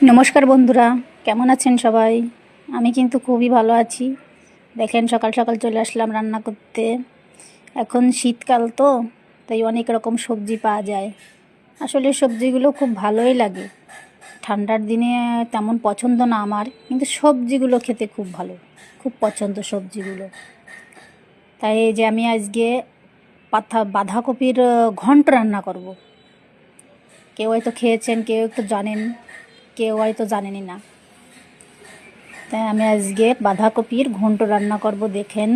নমস্কার বন্ধুরা, কেমন আছেন সবাই? আমি কিন্তু খুবই ভালো আছি। দেখেন সকাল সকাল চলে আসলাম রান্না করতে। এখন শীতকাল তো, তাই অনেক রকম সবজি পাওয়া যায়। আসলে সবজিগুলো খুব ভালোই লাগে। ঠান্ডার দিনে তেমন পছন্দ না আমার, কিন্তু সবজিগুলো খেতে খুব ভালো, খুব পছন্দ সবজিগুলো। তাই এই যে আমি আজকে বাঁধাকপির ঘন্ট রান্না করব। কেউ হয়তো খেয়েছেন, কেউ একটু জানেন, কেউ হয়তো জানেনই না। তাই আমি আজকে বাঁধাকপির ঘন্ট রান্না করব। দেখেন,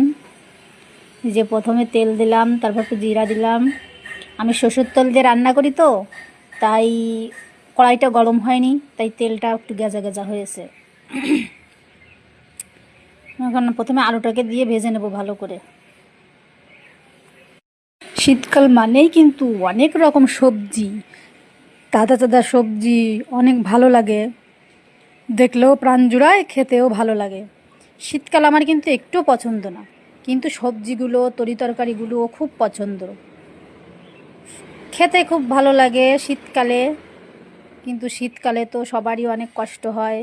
যে প্রথমে তেল দিলাম, তারপর একটু জিরা দিলাম। আমি সরষের তেল দিয়ে রান্না করি তো, তাই কড়াইটা গরম হয়নি, তাই তেলটা একটু গেজা গেজা হয়েছে। এখন প্রথমে আলুটাকে দিয়ে ভেজে নেব ভালো করে। শীতকাল মানেই কিন্তু অনেক রকম সবজি, তাজা তাজা সবজি অনেক ভালো লাগে, দেখলেও প্রাণ জুড়ায়, খেতেও ভালো লাগে। শীতকাল আমার কিন্তু একটু পছন্দ না, কিন্তু সবজিগুলো তরিতরকারিগুলো খুব পছন্দ, খেতে খুব ভালো লাগে শীতকালে। কিন্তু শীতকালে তো সবারই অনেক কষ্ট হয়।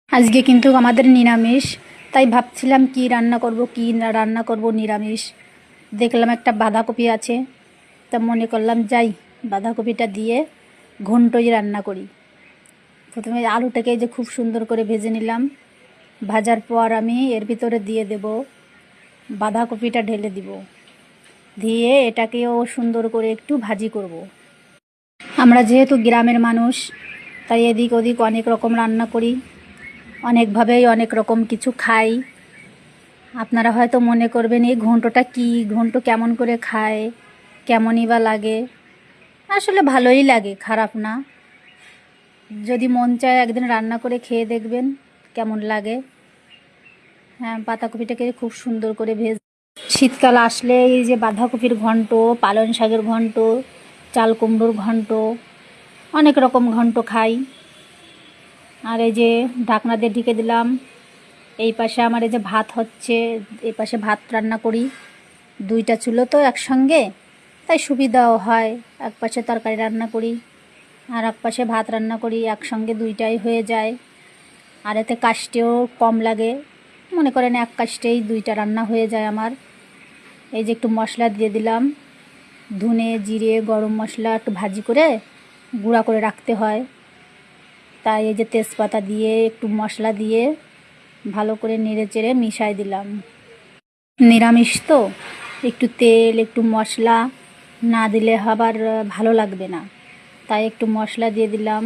আজকে কিন্তু আমাদের নিরামিষ, তাই ভাবছিলাম কি রান্না করব, কি না রান্না করব। নিরামিষ দেখলাম একটা বাঁধাকপি আছে, তা মনে করলাম যাই বাঁধাকপিটা দিয়ে ঘন্টই রান্না করি। প্রথমে আলুটাকে যে খুব সুন্দর করে ভেজে নিলাম। ভাজার পর আমি এর ভিতরে দিয়ে দেব বাঁধাকপিটা, ঢেলে দিব, দিয়ে এটাকেও সুন্দর করে একটু ভাজি করব। আমরা যেহেতু গ্রামের মানুষ, তাই এদিক ওদিক অনেক রকম রান্না করি, অনেকভাবেই অনেক রকম কিছু খাই। আপনারা হয়তো মনে করবেন এই ঘন্টটা কি, ঘন্ট কেমন করে খায়, কেমনই বা লাগে। আসলে ভালোই লাগে, খারাপ না। যদি মন চায় একদিন রান্না করে খেয়ে দেখবেন কেমন লাগে। হ্যাঁ, পাতাকপিটাকে খুব সুন্দর করে শীতকাল আসলে এই যে বাঁধাকপির ঘন্ট, পালং শাকের ঘন্ট, চাল কুমড়োর ঘন্ট, অনেক রকম ঘন্ট খাই। আর এই যে ঢাকনা দিয়ে ঢেকে দিলাম। এই পাশে আমার এই যে ভাত হচ্ছে, এই পাশে ভাত রান্না করি। দুইটা চুলো তো একসঙ্গে, তাই সুবিধাও হয়। এক পাশে তরকারি রান্না করি, আর এক পাশে ভাত রান্না করি, একসঙ্গে দুইটাই হয়ে যায়। আর এতে কাস্টেও কম লাগে, মনে করেন এক কাস্টেই দুইটা রান্না হয়ে যায় আমার। এই যে একটু মশলা দিয়ে দিলাম, ধনে জিরে গরম মশলা একটু ভাজি করে গুঁড়া করে রাখতে হয়, তাই এই যে তেজপাতা দিয়ে একটু মশলা দিয়ে ভালো করে নেড়ে চেড়ে মিশাই দিলাম। নিরামিষ তো একটু তেল একটু মশলা না দিলে আবার ভালো লাগবে না, তাই একটু মশলা দিয়ে দিলাম।